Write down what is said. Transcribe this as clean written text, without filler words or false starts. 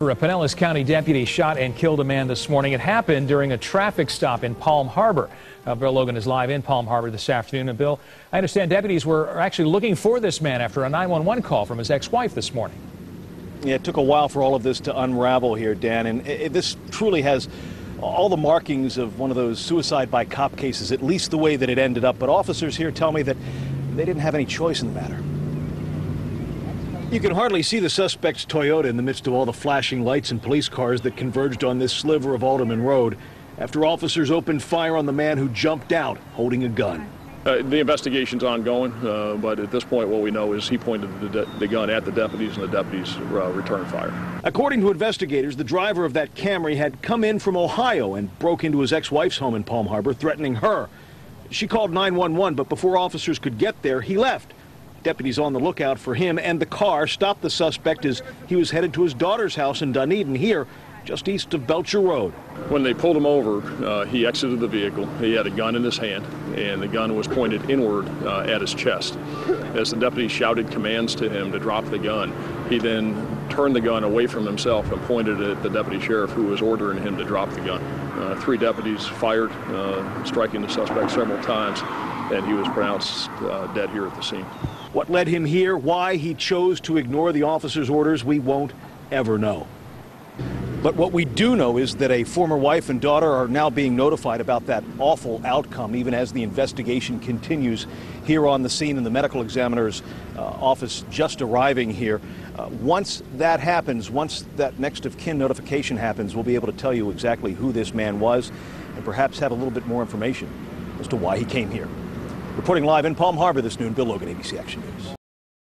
A Pinellas County deputy shot and killed a man this morning. It happened during a traffic stop in Palm Harbor. Bill Logan is live in Palm Harbor this afternoon. And Bill, I understand deputies were actually looking for this man after a 911 call from his ex-wife this morning. Yeah, it took a while for all of this to unravel here, Dan, and this truly has all the markings of one of those suicide by cop cases, at least the way that it ended up. But officers here tell me that they didn't have any choice in the matter. You can hardly see the suspect's Toyota in the midst of all the flashing lights and police cars that converged on this sliver of Alderman Road after officers opened fire on the man who jumped out holding a gun. The investigation's ongoing, but at this point what we know is he pointed the gun at the deputies and the deputies returned fire. According to investigators, the driver of that Camry had come in from Ohio and broke into his ex-wife's home in Palm Harbor, threatening her. She called 911, but before officers could get there, he left. Deputies on the lookout for him and the car stopped the suspect as he was headed to his daughter's house in Dunedin, here just east of Belcher Road. When they pulled him over, he exited the vehicle. He had a gun in his hand, and the gun was pointed inward at his chest. As the deputy shouted commands to him to drop the gun, he then turned the gun away from himself and pointed it at the deputy sheriff who was ordering him to drop the gun. 3 deputies fired, striking the suspect several times, and he was pronounced dead here at the scene. What led him here, why he chose to ignore the officer's orders, we won't ever know. But what we do know is that a former wife and daughter are now being notified about that awful outcome, even as the investigation continues here on the scene, and the medical examiner's office just arriving here. Once that happens, once that next of kin notification happens, we'll be able to tell you exactly who this man was and perhaps have a little bit more information as to why he came here. Reporting live in Palm Harbor this noon, Bill Logan, ABC Action News.